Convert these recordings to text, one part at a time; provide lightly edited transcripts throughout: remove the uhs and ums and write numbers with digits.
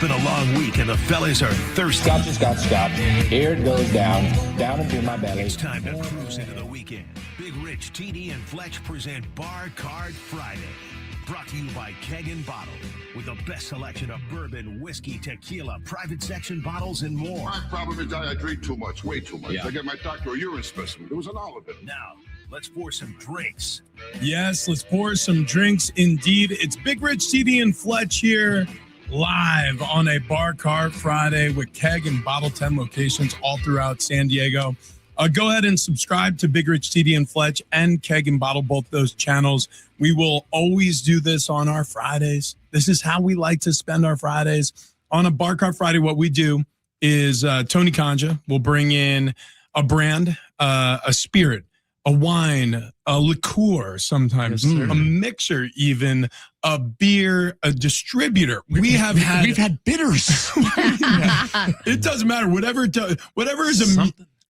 been a long week and the fellas are thirsty. Scotch. Here it goes down into my belly. It's time to cruise into the weekend. Big Rich, TD, and Fletch present Bar Card Friday. Brought to you by Keg and Bottle, with the best selection of bourbon, whiskey, tequila, private section bottles, and more. My problem is I drink too much, way too much. Yeah. I get my doctor a urine specimen. There was an olive in it. Now, let's pour some drinks. Yes, let's pour some drinks indeed. It's Big Rich, TD, and Fletch here, live on a Bar Cart Friday with Keg and Bottle, 10 locations all throughout San Diego. Go ahead and subscribe to Big Rich, TD, and Fletch and Keg and Bottle, both those channels. We will always do this on our Fridays. This is how we like to spend our Fridays. On a Bar Cart Friday, what we do is Tony Kanja will bring in a brand, a spirit, a wine, a liqueur sometimes, a mixer even, a beer, a distributor. We've had bitters. It doesn't matter. Whatever is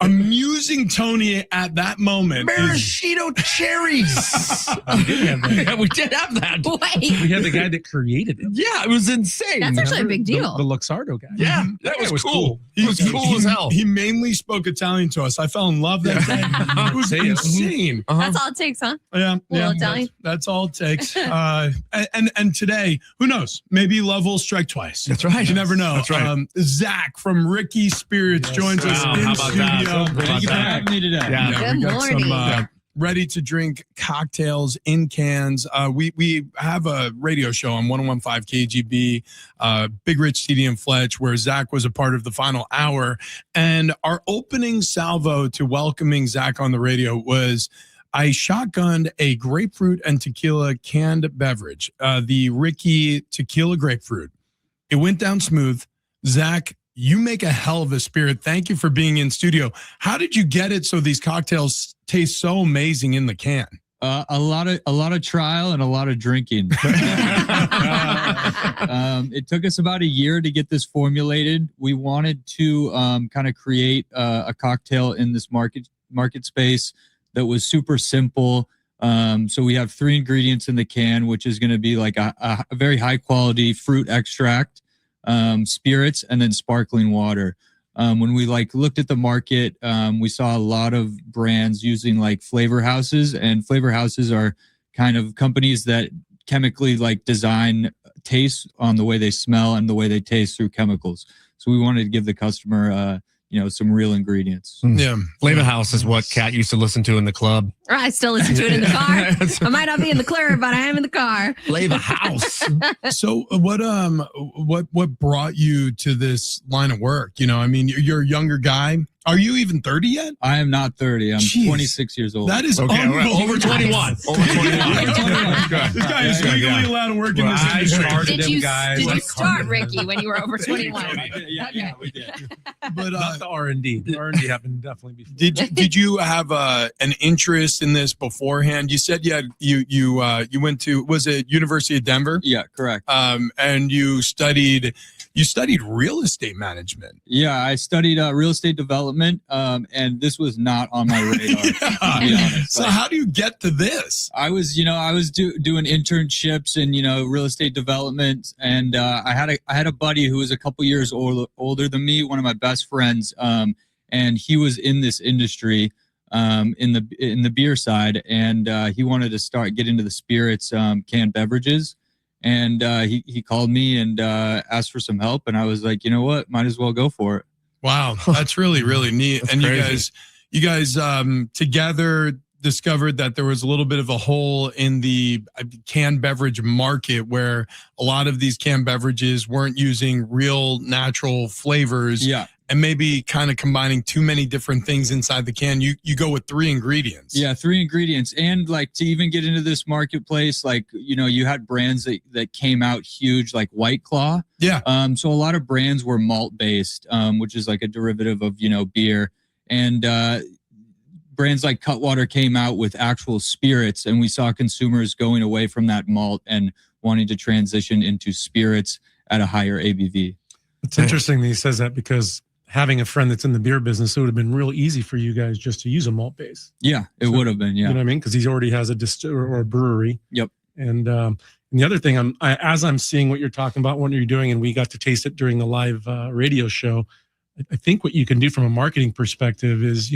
amusing Tony at that moment. Maraschino cherries. Yeah, we did have that. Wait. We had the guy that created it. Yeah, it was insane. That's actually a big deal. The Luxardo guy. Yeah, that was cool. It was cool as hell. He mainly spoke Italian to us. I fell in love that day. It was insane. That's all it takes, huh? Yeah, Italian. That's all it takes. And today, who knows? Maybe love will strike twice. That's right. You never know. That's right. Zach from RIKI Spirits joins us in studio. Thank you for having me today. Good we got morning. some ready to drink cocktails in cans. We have a radio show on 101.5 KGB, Big Rich, TD, and Fletch, where Zach was a part of the final hour. And our opening salvo to welcoming Zach on the radio was I shotgunned a grapefruit and tequila canned beverage, the RIKI Tequila Grapefruit. It went down smooth. Zach, you make a hell of a spirit. Thank you for being in studio. How did you get it so these cocktails taste so amazing in the can? A lot of trial and a lot of drinking. It took us about a year to get this formulated. We wanted to kind of create a cocktail in this market space that was super simple. So we have 3 ingredients in the can, which is going to be like a very high quality fruit extract, spirits, and then sparkling water. When we looked at the market, we saw a lot of brands using flavor houses, and flavor houses are kind of companies that chemically design taste on the way they smell and the way they taste through chemicals. So we wanted to give the customer, some real ingredients. Yeah. Flavor House is what Kat used to listen to in the club. I still listen to it in the car. I might not be in the club, but I am in the car. Flavor House. So what brought you to this line of work? You're a younger guy. Are you even 30 yet? I am not 30. I'm 26 years old. That is unbelievable. over 21. Over 21. This guy is legally allowed to work in this industry. Did you start RIKI when you were over 21? Yeah, we did. But not the R&D. The R&D happened definitely before. Did you have an interest in this beforehand? You said you went to, was it University of Denver? Yeah, correct. And you studied real estate management. Yeah, I studied real estate development, and this was not on my radar. To be honest. So how do you get to this? I was doing internships in real estate development, and I had a buddy who was a couple years older than me, one of my best friends, and he was in this industry in the beer side, and he wanted to get into the spirits canned beverages. And he called me and asked for some help, and I was like, you know what, might as well go for it. Wow, that's really, really neat. That's and crazy. you guys together discovered that there was a little bit of a hole in the canned beverage market where a lot of these canned beverages weren't using real natural flavors. Yeah. And maybe kind of combining too many different things inside the can. You go with 3 ingredients. Yeah, 3 ingredients. And to even get into this marketplace, you had brands that came out huge, like White Claw. Yeah. So a lot of brands were malt based, which is like a derivative of, beer. And brands like Cutwater came out with actual spirits, and we saw consumers going away from that malt and wanting to transition into spirits at a higher ABV. It's interesting that he says that, because having a friend that's in the beer business, it would have been real easy for you guys just to use a malt base. Yeah, it would have been. Yeah. You know what I mean? Because he already has a distiller or a brewery. Yep. And And the other thing, as I'm seeing what you're talking about, what you're doing, and we got to taste it during the live radio show, I think what you can do from a marketing perspective is,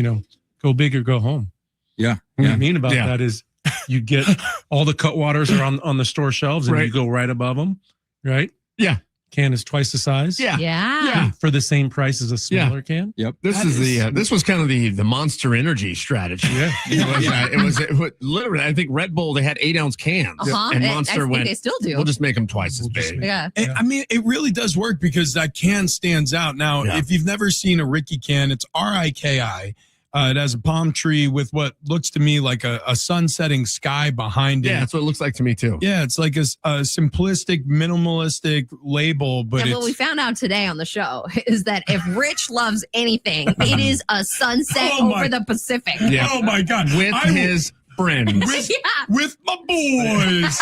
go big or go home. Yeah. What I mean about that is you get all the cut waters are on the store shelves and you go right above them, right? Yeah. Can is twice the size. Yeah. For the same price as a smaller can. Yep. This was kind of the Monster Energy strategy. Yeah. It was literally, I think Red Bull, they had 8-ounce cans. And Monster I think they still do. we'll just make them twice as big. Yeah. I mean, it really does work because that can stands out. Now, if you've never seen a RIKI can, it's RIKI. It has a palm tree with what looks to me like a sun-setting sky behind it. Yeah, that's what it looks like to me too. Yeah, it's like a simplistic, minimalistic label. But what we found out today on the show is that if Rich loves anything, it is a sunset over the Pacific. Yeah. Oh, my God. With his friends. With my boys.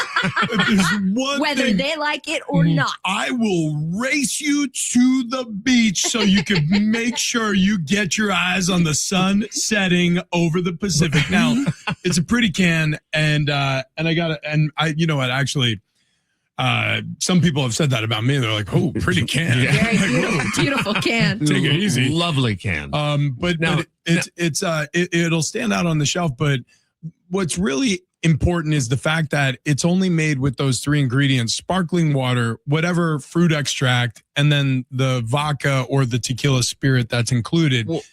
Whether they like it or not. I will race you to the beach so you can make sure you get your eyes on the sun setting over the Pacific. Now, it's a pretty can, and you know what, actually, some people have said that about me. They're like, "Oh, pretty can, Very beautiful can. Take it easy, lovely can." But it'll stand out on the shelf, but. What's really important is the fact that it's only made with those 3 ingredients: sparkling water, whatever fruit extract, and then the vodka or the tequila spirit that's included. Well,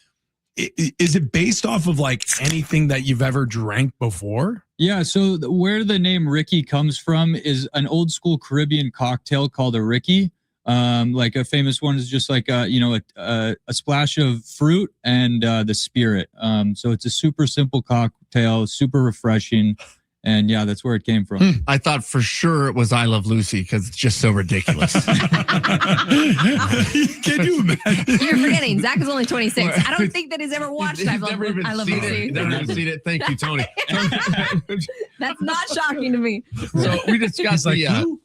is it based off of like anything that you've ever drank before? Yeah. So where the name RIKI comes from is an old school Caribbean cocktail called a RIKI. Like a famous one is just like a splash of fruit and the spirit. So it's a super simple cocktail, super refreshing, and that's where it came from. I thought for sure it was I Love Lucy because it's just so ridiculous. Can you imagine? You're forgetting Zach is only 26. I don't think that he's ever watched I Love Lucy. Never even seen it. Thank you, Tony. That's not shocking to me. So we discussed the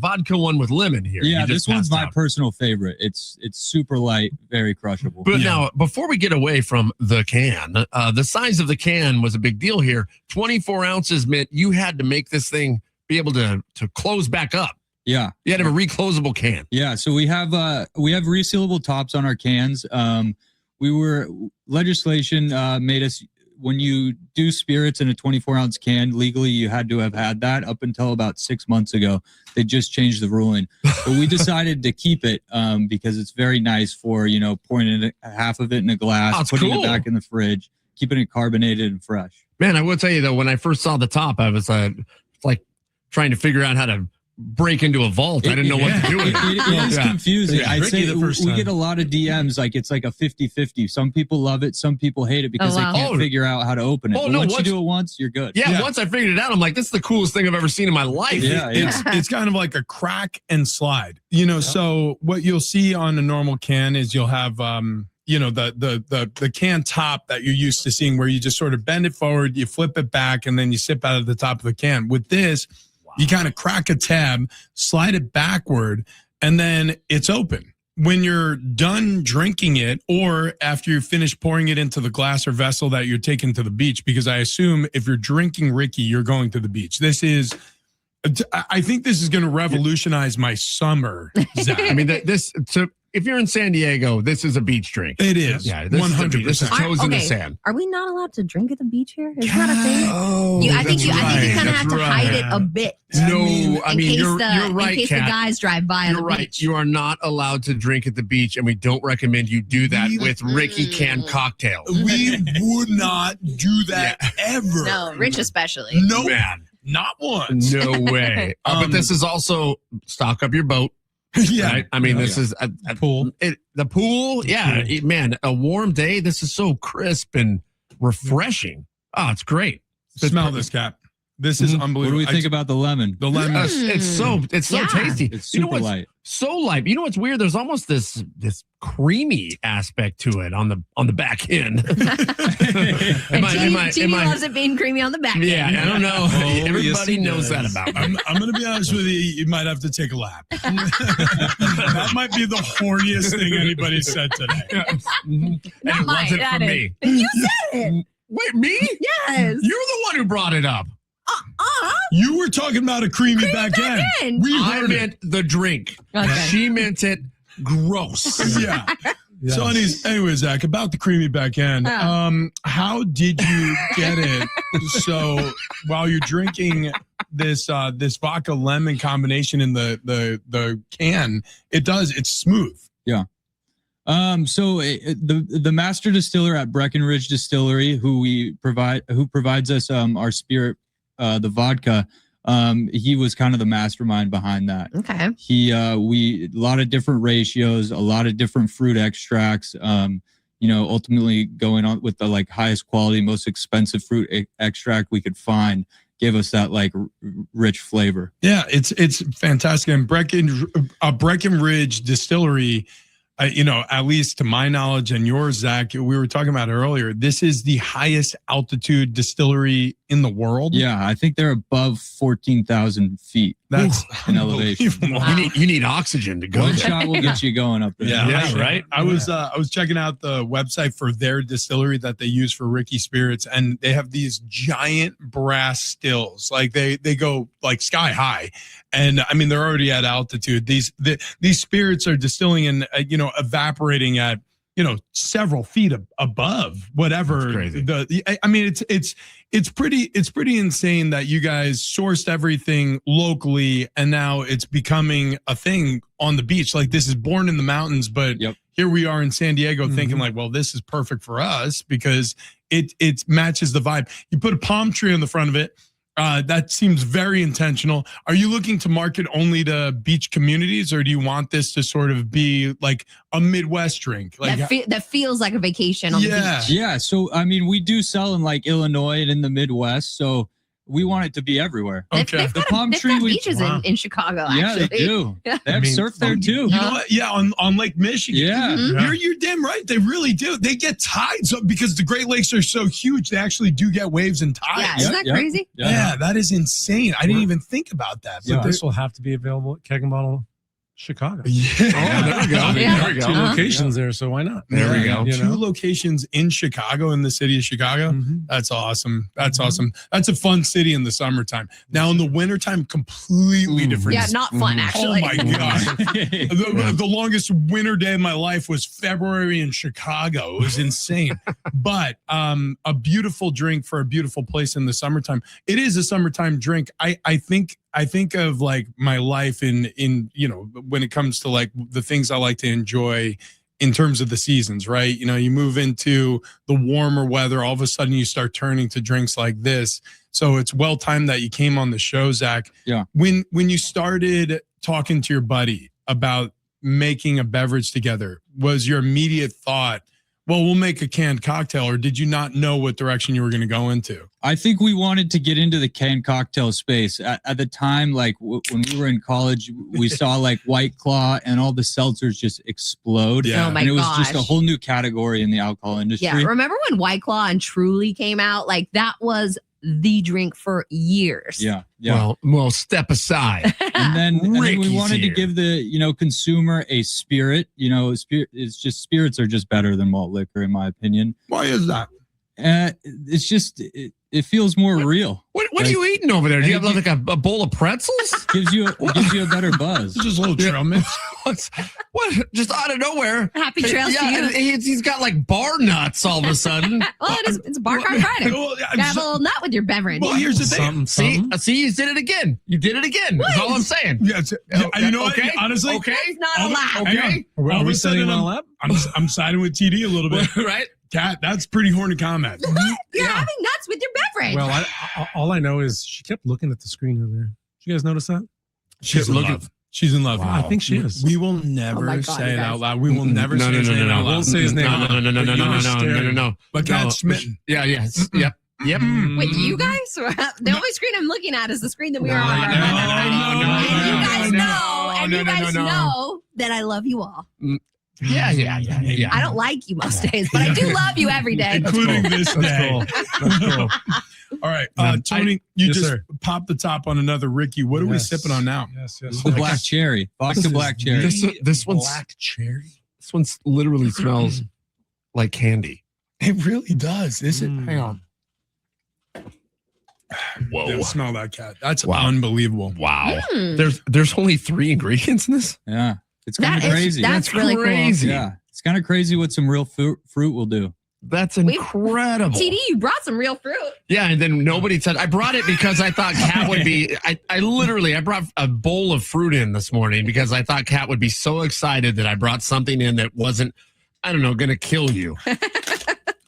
vodka one with lemon here. Yeah, this one's my personal favorite. It's super light, very crushable. But now, before we get away from the can, the size of the can was a big deal here. 24 ounces meant you had to make this thing be able to close back up. Yeah, you had to have a reclosable can. Yeah, so we have resealable tops on our cans. Legislation made us, when you do spirits in a 24-ounce can, legally you had to have had that up until about 6 months ago. They just changed the ruling. But we decided to keep it because it's very nice for, pouring half of it in a glass, putting it back in the fridge, keeping it carbonated and fresh. Man, I will tell you, though, when I first saw the top, I was like trying to figure out how to break into a vault. I didn't know what to do with it. It is confusing. Yeah, I'd say we get a time. lot of DMs. Like it's like a 50-50. Some people love it. Some people hate it because they can't figure out how to open it. But once you do it once, you're good. Yeah, once I figured it out, I'm like, this is the coolest thing I've ever seen in my life. Yeah. It's kind of like a crack and slide. So what you'll see on a normal can is you'll have the can top that you're used to seeing, where you just sort of bend it forward, you flip it back, and then you sip out of the top of the can. With this, you kind of crack a tab, slide it backward, and then it's open. When you're done drinking it, or after you finish pouring it into the glass or vessel that you're taking to the beach, because I assume if you're drinking RIKI, you're going to the beach. I think this is going to revolutionize my summer, Zach. I mean, if you're in San Diego, this is a beach drink. It is. Yeah, 100%. This is toes in the sand. Are we not allowed to drink at the beach here? Is that a thing? Oh, I think you kind of have to hide it a bit. No, I mean, you're right, in case Kat. the guys drive by on the right. beach. You are not allowed to drink at the beach, and we don't recommend you do that with RIKI can cocktails. We would not do that ever. No, Rich especially. No, man. Not once. No way. But this is also stock up your boat. Yeah. Right? I mean, this is a pool. The pool. Yeah. Man, a warm day. This is so crisp and refreshing. Oh, it's great. Smell this, Cap. This is unbelievable. What do we think about the lemon? The lemon. It's so tasty. It's super light. So light. You know what's weird? There's almost this creamy aspect to it on the back end. Genie loves it being creamy on the back end. Yeah, I don't know. Everybody yes, knows that about me. I'm going to be honest with you. You might have to take a lap. That might be the horniest thing anybody said today. Not it wasn't for me. You said it. Wait, me? Yes. You're the one who brought it up. You were talking about a creamy back end. We I heard meant the drink. Okay. She meant it gross. Yeah. So, anyways, Zach, about the creamy back end. How did you get it? So, while you're drinking this vodka lemon combination in the can, it's smooth. Yeah. So the master distiller at Breckenridge Distillery, who provides us our spirit, the vodka. He was kind of the mastermind behind that. Okay. We a lot of different ratios, a lot of different fruit extracts. Ultimately going on with the like highest quality, most expensive fruit extract we could find, gave us that like rich flavor. Yeah, it's fantastic. And Breckenridge Distillery, at least to my knowledge and yours, Zach, we were talking about it earlier. This is the highest altitude distillery in the world. Yeah, I think they're above 14,000 feet. That's an elevation. Wow. You need oxygen to go One there. shot will get you going up there. Yeah, right. I was checking out the website for their distillery that they use for RIKI Spirits, and they have these giant brass stills, like they go like sky high, and I mean they're already at altitude. These spirits are distilling and evaporating at several feet above whatever. That's crazy. It's pretty insane that you guys sourced everything locally and now it's becoming a thing on the beach. Like this is born in the mountains, but here we are in San Diego thinking like, well, this is perfect for us because it matches the vibe. You put a palm tree on the front of it. That seems very intentional. Are you looking to market only to beach communities, or do you want this to sort of be like a Midwest drink? Like That feels like a vacation on the beach. Yeah. So, I mean, we do sell in like Illinois and in the Midwest. So we want it to be everywhere. Okay. They've got beaches in Chicago, actually. Yeah, they do. Yeah. They have surf there too. You know what? Yeah, on Lake Michigan. Yeah. You're damn right. They really do. They get tides because the Great Lakes are so huge. They actually do get waves and tides. Yeah, isn't that crazy? Yeah, that is insane. I didn't even think about that. But this will have to be available at Keg and Bottle Chicago. Yeah. Oh, there we go. Yeah. There we go. Two locations there, so why not? There we go. Two locations in Chicago, in the city of Chicago. That's awesome. That's awesome. That's a fun city in the summertime. Now in the wintertime, completely different. Yeah, not fun, actually. Oh my God. The longest winter day of my life was February in Chicago. It was insane. But a beautiful drink for a beautiful place in the summertime. It is a summertime drink. I think of like my life in when it comes to like the things I like to enjoy in terms of the seasons, right? You move into the warmer weather, all of a sudden you start turning to drinks like this. So it's well timed that you came on the show, Zach. Yeah. When you started talking to your buddy about making a beverage together, was your immediate thought, well, we'll make a canned cocktail, or did you not know what direction you were going to go into? I think we wanted to get into the canned cocktail space. At the time, like when we were in college, we saw like White Claw and all the seltzers just explode. Yeah. Oh my and it was gosh. just a whole new category in the alcohol industry. Yeah, remember when White Claw and Truly came out? Like that was the drink for years. Yeah. Yeah. Well, step aside. And then we Ricky's wanted to here. give the consumer a spirit. Spirits are just better than malt liquor, in my opinion. Why is that? It's just it feels more real. What are you eating over there? Do you have like a bowl of pretzels? Gives you a better buzz. Just a little trail mix. What? Just out of nowhere. Happy trails to you. He's got like bar nuts all of a sudden. Well, it's a bar card Friday. Well, Gotta have a little nut with your beverage. Well, here's the thing. See, you did it again. You did it again. That's all I'm saying. Yeah, you know what? Okay. Honestly, Okay. It's not allowed. Okay. Are we setting it all up? I'm siding with TD a little bit. Right? Cat, that's pretty horny comment. You're having nuts with your beverage. Well, all I know is she kept looking at the screen over there. Did you guys notice that? She's in love. She's in love. Wow. I think she is. We will Oh my never God, say you it guys. out loud. We will never say his name out loud. We'll say his name out loud. No. But Cat's smitten. Yeah. Yep. Wait, you guys? The only screen I'm looking at is the screen that we were on. And you guys know that I love you all. Yeah. I don't like you most days, but I do love you every day. Including this day. That's cool. All right. Tony, you Yes, just sir. popped the top on another Ricky. What are we Yes. sipping on now? Yes. The black cherry. Vodka black cherry. This one's black cherry. This one literally smells like candy. It really does. Hang on. Whoa. Yeah, smell that cat. That's Wow. unbelievable. Wow. There's only 3 ingredients in this? Yeah. It's kind of crazy. That's really crazy. Yeah. It's kind of crazy what some real fruit will do. That's incredible. TD, you brought some real fruit. Yeah, and then nobody said, I brought it because I thought Kat would be, I brought a bowl of fruit in this morning because I thought Kat would be so excited that I brought something in that wasn't, I don't know, going to kill you.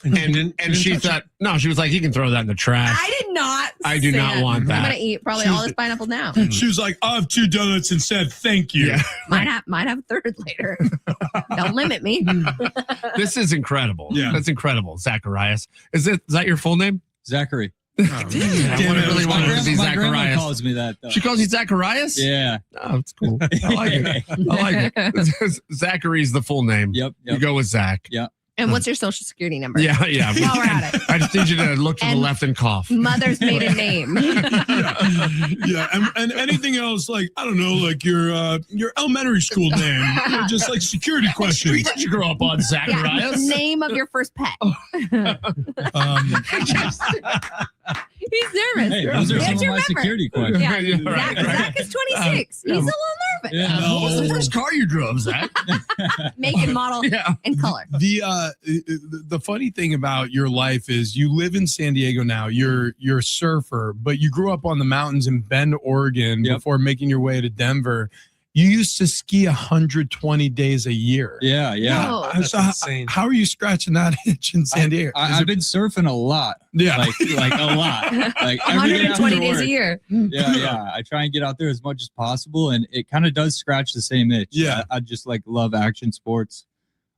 And she thought, no, she was like, you can throw that in the trash. I did not. I do not want that. I'm going to eat probably all this pineapple now. She was like, I'll have 2 donuts instead. Thank you. Yeah. Might have a third later. Don't limit me. This is incredible. Yeah. That's incredible. Zacharias. Is that your full name? Zachary. I really wanted to be My grandma Zacharias. calls me that, though. She calls you Zacharias? Yeah. Oh, that's cool. I like it. I like it. Zachary's the full name. Yep. You go with Zach. Yep. And what's your social security number? Yeah. While we're at it. I just need you to look to the And left and cough. Mother's maiden name. Yeah. And anything else, like, I don't know, like your elementary school name. Just like security questions. Did you grow up on Zacharias? Name of your first pet. He's nervous. Hey, those are some of my security questions. Yeah. Yeah, right, Zach is 26. He's a little nervous. Yeah. What was the first car you drove, Zach? Make and model and color. The funny thing about your life is you live in San Diego now. You're a surfer, but you grew up on the mountains in Bend, Oregon before making your way to Denver. You used to ski 120 days a year. Yeah. Whoa. That's So insane. how are you scratching that itch in San Diego? I've been surfing a lot. Yeah. Like a lot. Like every day 120 after days work. a year. Yeah. I try and get out there as much as possible, and it kind of does scratch the same itch. Yeah. I just like love action sports.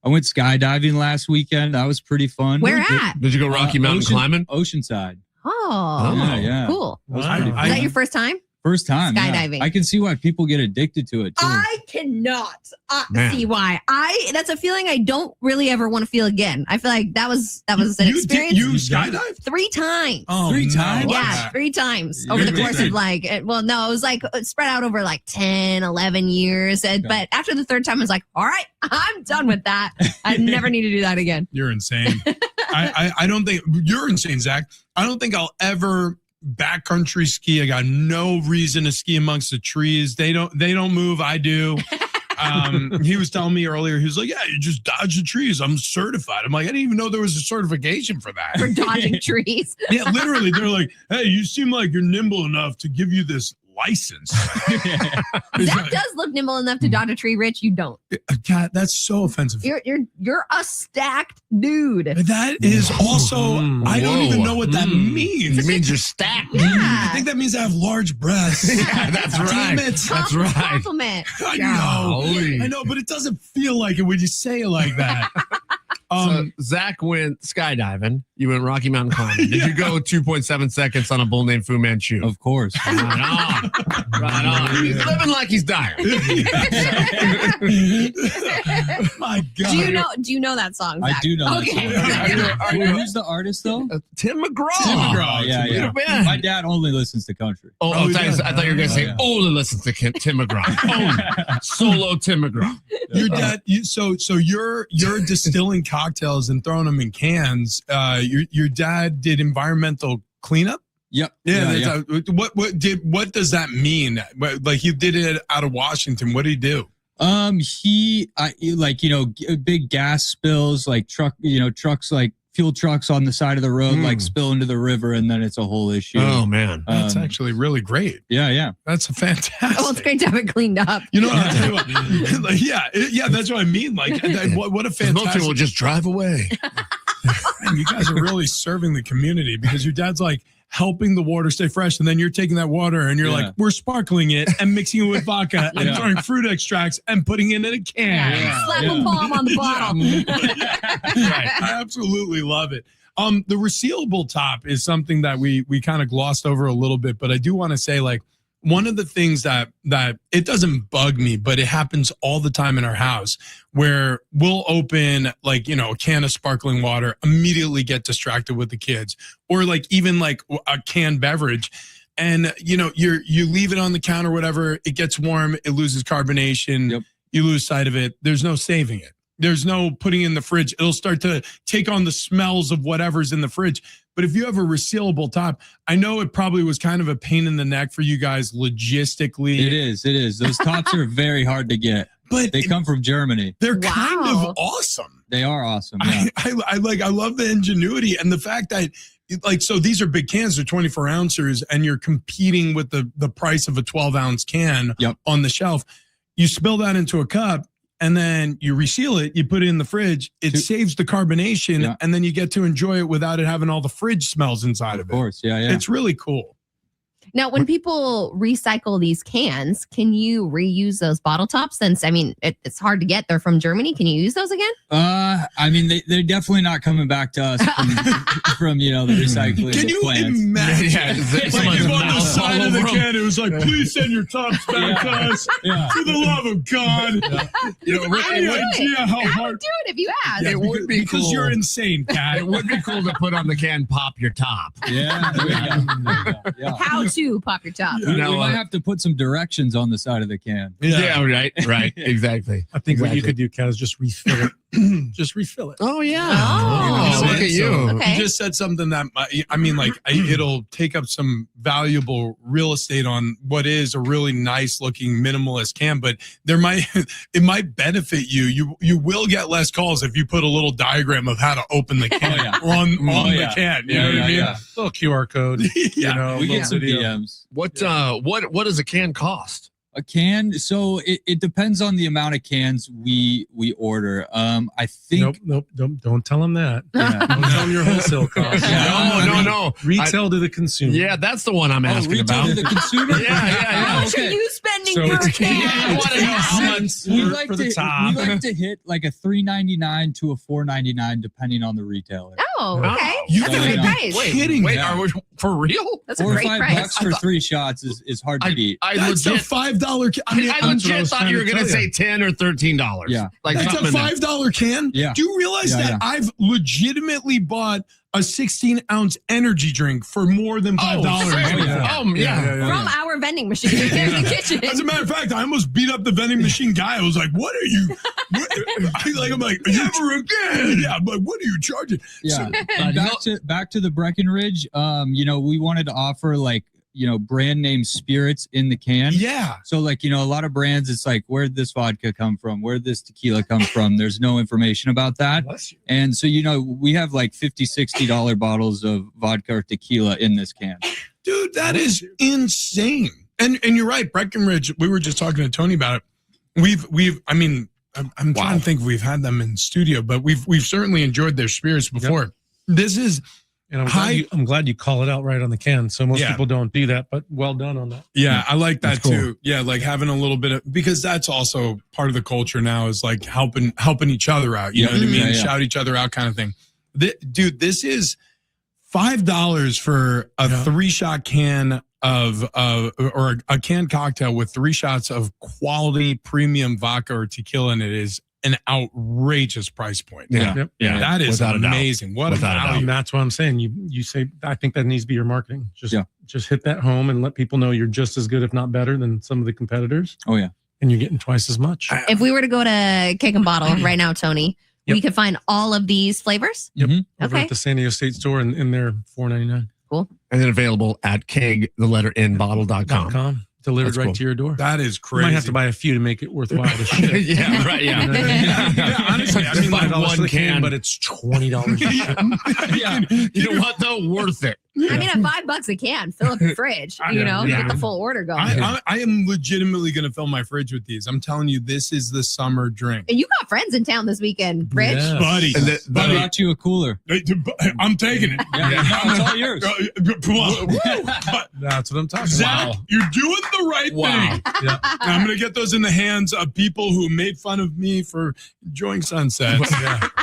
I went skydiving last weekend. That was pretty fun. Where at? Did you go Rocky Mountain climbing? Oceanside. Oh, Yeah. cool. That was I- pretty Is fun. that your first time? First time. yeah. Skydiving. I can see why people get addicted to it too. I cannot Man. see why. That's a feeling I don't really ever want to feel again. I feel like that was an experience. You skydived? 3 times. Oh, 3 no. times? Yeah, 3 times You're over the amazing. course of it was like spread out over like 10, 11 years. But after the 3rd time, I was like, all right, I'm done with that. I never need to do that again. You're insane. I don't think you're insane, Zach. I don't think I'll ever backcountry ski. I got no reason to ski amongst the trees. They don't move. I do. He was telling me earlier, he was like, yeah, you just dodge the trees. I'm certified. I'm like, I didn't even know there was a certification for that. For dodging trees. Yeah, literally. They're like, hey, you seem like you're nimble enough to give you this license. Zach does look nimble enough to dodge a tree, Rich. You don't. God, that's so offensive. You're a stacked dude. That is also, I don't even know what that means. It means you're stacked. I think that means I have large breasts. Yeah, that's right. Damn it. That's right. Compliment. I Golly. know, but it doesn't feel like it when you say it like that. So Zach went skydiving. You went Rocky Mountain climbing. Did you go 2.7 seconds on a bull named Fu Manchu? Of course. Right on. Right on. He's living like he's dying. My God. Do you know that song? I Zach? do know. that Okay. song. Who's the artist though? Tim McGraw. Yeah. Man. My dad only listens to country. I thought you were going to say, yeah. only listen to Tim McGraw. Only. Solo Tim McGraw. Your dad, so you're distilling cocktails and throwing them in cans. Your dad did environmental cleanup. Yep. Yeah. What does that mean? Like he did it out of Washington. What did he do? Big gas spills, like trucks, like fuel trucks on the side of the road, like spill into the river, and then it's a whole issue. Oh man, that's actually really great. Yeah. That's a fantastic. Well, it's great to have it cleaned up. You know what I'm talking about? Like, yeah, that's what I mean. Like, what a fantastic. most people will just drive away. Man, you guys are really serving the community because your dad's like helping the water stay fresh, and then you're taking that water and you're like, we're sparkling it and mixing it with vodka and throwing fruit extracts and putting it in a can. Slap a palm on the bottle. Right. I absolutely love it. The resealable top is something that we kind of glossed over a little bit, but I do want to say, like, one of the things that it doesn't bug me, but it happens all the time in our house where we'll open like, a can of sparkling water, immediately get distracted with the kids, or like even like a canned beverage. And, you leave it on the counter, whatever, it gets warm, it loses carbonation, you lose sight of it. There's no saving it. There's no putting in the fridge. It'll start to take on the smells of whatever's in the fridge. But if you have a resealable top, I know it probably was kind of a pain in the neck for you guys logistically. It is. Those tops are very hard to get. But they come from Germany. They're kind of awesome. They are awesome. Yeah. I love the ingenuity and the fact that so these are big cans, they're 24 ounces, and you're competing with the price of a 12-ounce can on the shelf. You spill that into a cup and then you reseal it, you put it in the fridge, it saves the carbonation, and then you get to enjoy it without it having all the fridge smells inside of it. Of course, yeah. It's really cool. Now, when people recycle these cans, can you reuse those bottle tops? Since, I mean, it's hard to get. They're from Germany. Can you use those again? I mean, they're definitely not coming back to us from the recycling Can you plants. imagine? Yeah, Like on the side of the can, it was like, please send your tops back to us. For the love of God. Any idea how I would hard? do it if you asked. It would be because cool. you're insane, Kat. It would be cool to put on the can, pop your top. Yeah. There you go. Yeah. How to pop your top. We might have to put some directions on the side of the can. Yeah, right. Exactly. I think what you could do, Kat, is just refill it. Just refill it. Oh, yeah. Oh. Look at you. Okay. You just said something that, it'll take up some valuable real estate on what is a really nice looking minimalist can, but it might benefit you. You will get less calls if you put a little diagram of how to open the can on the can. You know what I mean? Yeah. Little QR code. We get some DMs. What does a can cost? A can, so it depends on the amount of cans we order. I think Nope. Don't tell them that. Yeah. Don't tell them your wholesale cost. No. Retail to the consumer. Yeah, that's the one I'm asking retail about. to the consumer. How much are Okay. you spending So per it's- can? I want to know how much. We For like the to top. hit like a $3.99 to a $4.99 depending on the retailer. Oh, okay. You That's a gotta great know. price. Wait, are we for real? That's a $4 or great $5 price. for 3 shots is hard to beat. I That's a legit, $5 can. I that's what I legit was thought trying you were to going to tell say you. $10 or $13. Yeah. Like That's a something in that. $5 can? Yeah. Do you realize Yeah, that yeah. I've legitimately bought a 16-ounce energy drink for more than $5? Yeah. From our vending machine here in the kitchen. As a matter of fact, I almost beat up the vending machine guy. I was like, "What are you?" I'm like, "Never again." Yeah, I'm like, "What are you charging?" Yeah. Back to the Breckenridge. We wanted to offer brand name spirits in the can. Yeah. So a lot of brands, it's like, where'd this vodka come from? Where'd this tequila come from? There's no information about that. Bless you. And so, we have like $50, $60 bottles of vodka or tequila in this can. Dude, that is insane. And you're right, Breckenridge. We were just talking to Tony about it. I'm trying to think if we've had them in studio, but we've certainly enjoyed their spirits before. Yep. This is And I'm glad you call it out right on the can. So most people don't do that, but well done on that. Yeah, I like that That's too. cool. Yeah, like having a little bit of, because that's also part of the culture now, is like helping each other out. You know what I mean? Yeah. Shout each other out kind of thing. Dude, this is $5 for a 3-shot can or a canned cocktail with 3 shots of quality premium vodka or tequila, and it is an outrageous price point. Yeah. That is Without a doubt. amazing. What Without a a doubt. value. And that's what I'm saying. You say, I think that needs to be your marketing. Just hit that home and let people know you're just as good, if not better, than some of the competitors. Oh, yeah. And you're getting twice as much. If we were to go to Keg and Bottle right now, Tony, we could find all of these flavors. Yep. Mhm. Over Okay. at the San Diego State store and in there, $4.99. And then available at keg.bottle.com. Delivered That's right cool. to your door. That is You crazy. might have to buy a few to make it worthwhile to ship. Yeah, right. Yeah. You know what I mean? Yeah, honestly, I mean, Buy like, $5 for the one can. but it's $20 to ship. You know what though? Worth it. I mean, at $5 a can, fill up your fridge, get the full order going. I am legitimately going to fill my fridge with these. I'm telling you, this is the summer drink. And you got friends in town this weekend, Rich. Yeah. Buddy. And I brought you a cooler. I'm taking it. Yeah. It's all yours. Come on. That's what I'm talking Zach, about. you're doing the right thing. Yeah. I'm going to get those in the hands of people who made fun of me for enjoying sunsets.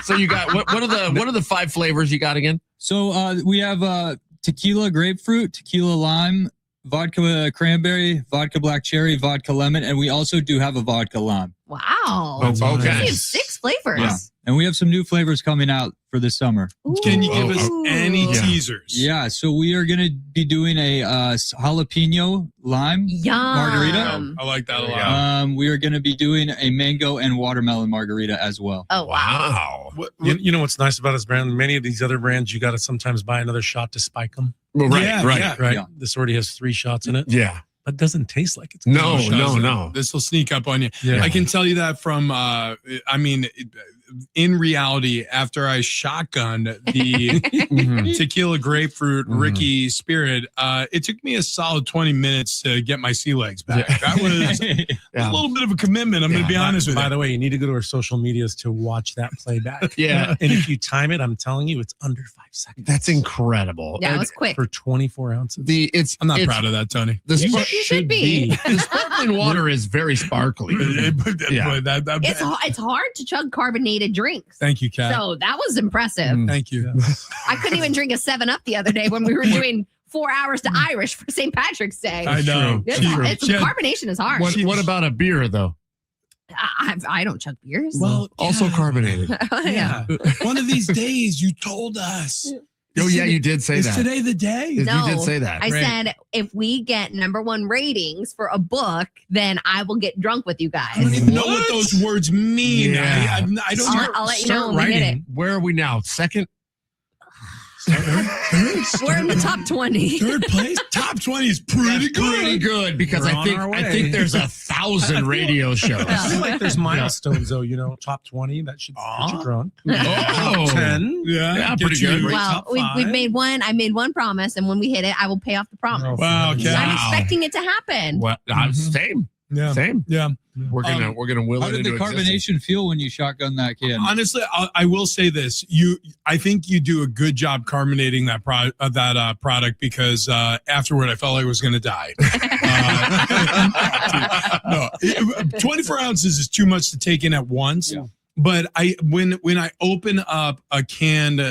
So you got what are the 5 flavors you got again? So we have tequila grapefruit, tequila lime, vodka cranberry, vodka black cherry, vodka lemon, and we also do have a vodka lime. Wow. Okay. You have 6 flavors. Yeah. And we have some new flavors coming out for this summer. Can you give us any Yeah. teasers? Yeah, so we are going to be doing a jalapeno lime margarita. I like that a lot. We are going to be doing a mango and watermelon margarita as well. Oh, wow. What, you know what's nice about this brand? Many of these other brands, you got to sometimes buy another shot to spike them. Well, right, Yeah, right. yeah. Right? Yeah. This already has 3 shots in it, Yeah. but it doesn't taste like it's No, Gosh, no. This will sneak up on you. Yeah. I can tell you that from, in reality, after I shotgunned the tequila grapefruit RIKI Spirit, it took me a solid 20 minutes to get my sea legs back. That was a little bit of a commitment. I'm going to be honest with you. By the way, you need to go to our social medias to watch that playback. Yeah. And if you time it, I'm telling you, it's under 5 seconds. That's incredible. Yeah, it was quick. For 24 ounces. I'm not proud of that, Tony. The You should be. The sparkling water is very sparkly. Yeah. It's hard to chug carbonated drinks. Thank you, Kat. So that was impressive. Thank you. I couldn't even drink a 7-Up the other day when we were doing 4 hours to Irish for St. Patrick's Day. I know. Carbonation is hard. What about a beer, though? I don't chug beers. Well, Also carbonated. yeah. One of these days, you told us. Oh, yeah, you did say Is that. today the day? You No, did say that. I said if we get #1 ratings for a book, then I will get drunk with you guys. I don't even know what those words mean. Yeah. I don't. I'll let you know when we hit it. Where are we now? Second? We're in the top 20. Third place, top 20 is pretty good. Pretty good because We're I on our way. think there's 1,000 radio shows. I feel like there's milestones, though. Top 20. That should get you drunk. Oh. 10. Yeah, get pretty you good. in Well, top we've five. made one. I made one promise, and when we hit it, I will pay off the promise. Wow, okay. I'm Wow. expecting it to happen. Well, same. Yeah. Same. Yeah. We're gonna will How it did the into carbonation existence. feel when you shotgun that can? Honestly, I will say this: I think you do a good job carbonating that product because afterward, I felt like I was going to die. No, 24 ounces is too much to take in at once. Yeah. But when I open up a canned,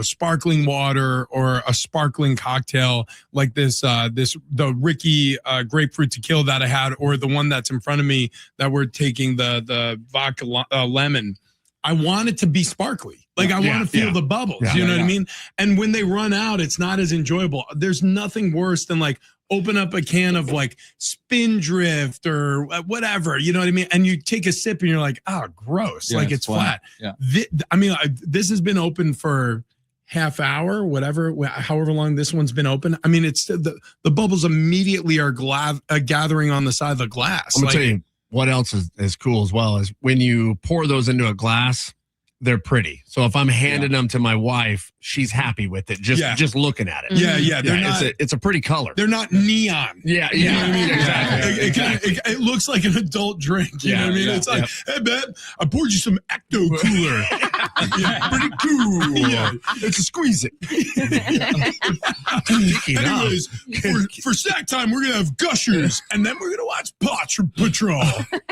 sparkling water or a sparkling cocktail like the RIKI grapefruit tequila that I had, or the one that's in front of me that we're taking the vodka lemon, I want it to be sparkly. Like I want to feel the bubbles. Yeah. You know what I mean? And when they run out, it's not as enjoyable. There's nothing worse than like open up a can of like Spindrift or whatever, you know what I mean? And you take a sip and you're like, oh, gross. Yeah, like it's flat. Yeah. This has been open for half hour, however long this one's been open. I mean, it's the bubbles immediately are gathering on the side of the glass. I'm gonna tell you what else is cool as well is when you pour those into a glass, they're pretty. So if I'm handing them to my wife, she's happy with it. Just looking at it. Yeah. They're not. It's a pretty color. They're not neon. Yeah. You know what I mean? Exactly. It looks like an adult drink. You know what I mean? It's like, hey, babe, I poured you some Ecto Cooler. Pretty cool. Yeah. It's a squeeze it. Anyways, for snack time, we're gonna have Gushers, and then we're gonna watch Paw Patrol.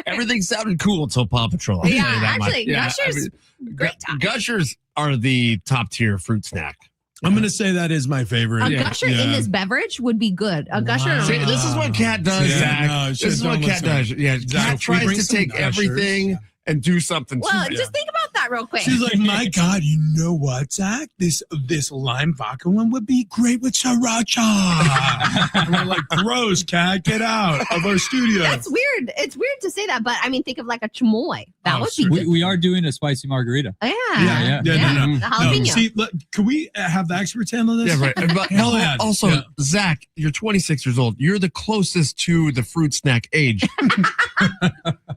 Everything sounded cool until Paw Patrol. I'll Yeah, tell you that much. actually, Gushers, great time. Gushers are the top tier fruit snack. I'm gonna say that is my favorite. A Gusher in this beverage would be good. A Gusher. See, this is what Kat does, Yeah, Zach. no, This shit, is what don't Kat listen. does. Yeah, Zach, Kat we tries bring to some take Gushers. everything and do something. Well, just think about that real quick. She's like, my God, you know what, Zach? This lime vodka one would be great with sriracha. And we're like, gross, Kat, get out of our studio. That's weird. It's weird to say that, but I mean, think of like a chamoy. That would be good. We are doing a spicy margarita. Yeah. No. The jalapeno. See, look, can we have the experts handle this? Yeah, right. But Hell yeah. also, Yeah. Zach, you're 26 years old. You're the closest to the fruit snack age.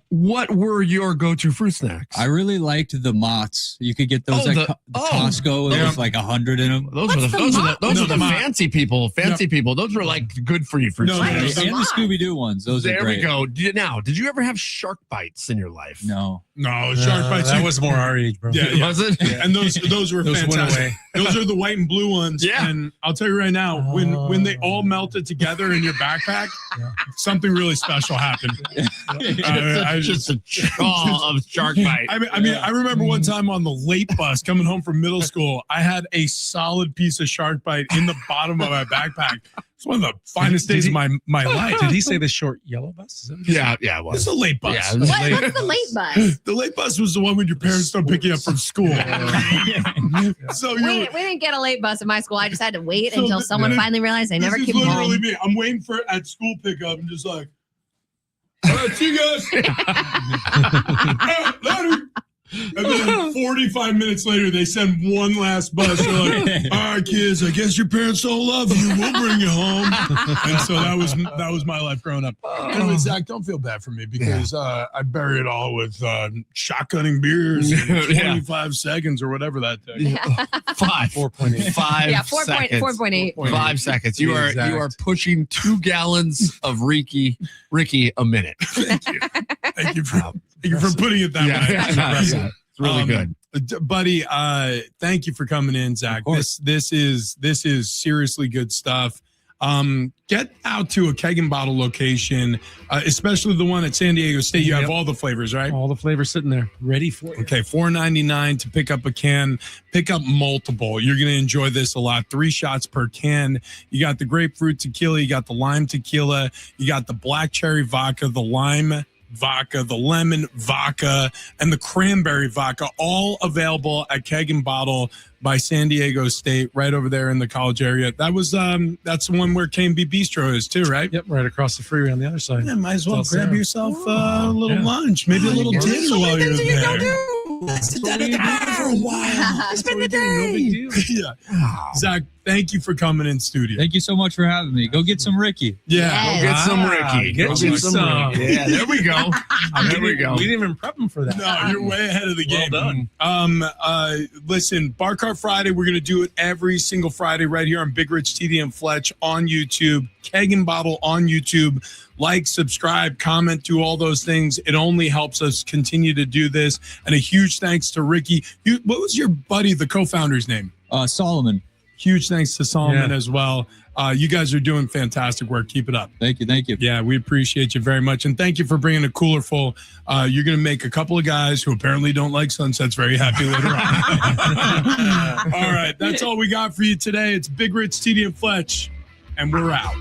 What were your go-to fruit snacks? I really liked the Mott's. You could get those at Costco. There's like 100 in them. Those are the fancy people. Fancy people. Those were like good for you fruit No, snacks. And the Scooby-Doo ones. Those are There great. we go. Now, did you ever have shark bites in your life? No. No, shark bites. That was more our age, bro. Yeah. Was it? And those were Those went fantastic. away. Those are the white and blue ones. Yeah. And I'll tell you right now, when they all melted together in your backpack, something really special happened. It's just a chaw of shark bite. I mean, I remember one time on the late bus coming home from middle school, I had a solid piece of shark bite in the bottom of my backpack. It's one of the finest days of my life. Did he say the short yellow bus? Is that what he said? Yeah, it was. It's a late bus. Yeah, What's the late bus? The late bus was the one when your parents don't pick you up from school. So We didn't get a late bus in my school. I just had to wait So until th- someone th- finally realized they never this is came literally home. me. I'm waiting for at school pickup. I'm just like, all right, see you guys. Later. And then 45 minutes later, they send one last bus. They're like, all right, kids, I guess your parents don't love you. We'll bring you home. And so that was my life growing up. Anyway, Zach, don't feel bad for me because I bury it all with shotgunning beers in 25 seconds or whatever that takes. 4.8. 5 Yeah, seconds. 4.8. 5 seconds. You are Exact. you are pushing 2 gallons of Ricky a minute. Thank you for putting it that way. It's really good. Buddy, thank you for coming in, Zach. This is seriously good stuff. Get out to a Keg and Bottle location, especially the one at San Diego State. You have all the flavors, right? All the flavors sitting there, ready for you. Okay, $4.99 to pick up a can. Pick up multiple. You're going to enjoy this a lot. 3 shots per can. You got the grapefruit tequila. You got the lime tequila. You got the black cherry vodka, the lime vodka, the lemon vodka, and the cranberry vodka, all available at Keg and Bottle by San Diego State, right over there in the college area. That was that's the one where K&B Bistro is too, right? Yep, right across the freeway on the other side. Yeah, might as well It's all grab set. yourself a little lunch, maybe a little dinner while you're there. For a while. Spend the No big deal. Yeah. Zach, thank you for coming in studio. Thank you so much for having me. Go get some Ricky. Yeah. Yes. Get some Ricky. Get Go you some. Ricky. Yeah, there we go. There we go. We didn't even prep him for that. No, you're way ahead of the Well game. done. Listen, Bar Cart Friday, we're going to do it every single Friday right here on Big Rich, TD, and Fletch on YouTube, Keg and Bottle on YouTube. Like, subscribe, comment, do all those things. It only helps us continue to do this. And a huge thanks to Ricky. What was your buddy, the co-founder's name? Solomon. Huge thanks to Solomon Yeah. as well. You guys are doing fantastic work. Keep it up. Thank you. Thank you. Yeah, we appreciate you very much. And thank you for bringing a cooler full. You're going to make a couple of guys who apparently don't like sunsets very happy later on. All right. That's all we got for you today. It's Big Rich, TD, and Fletch, and we're out.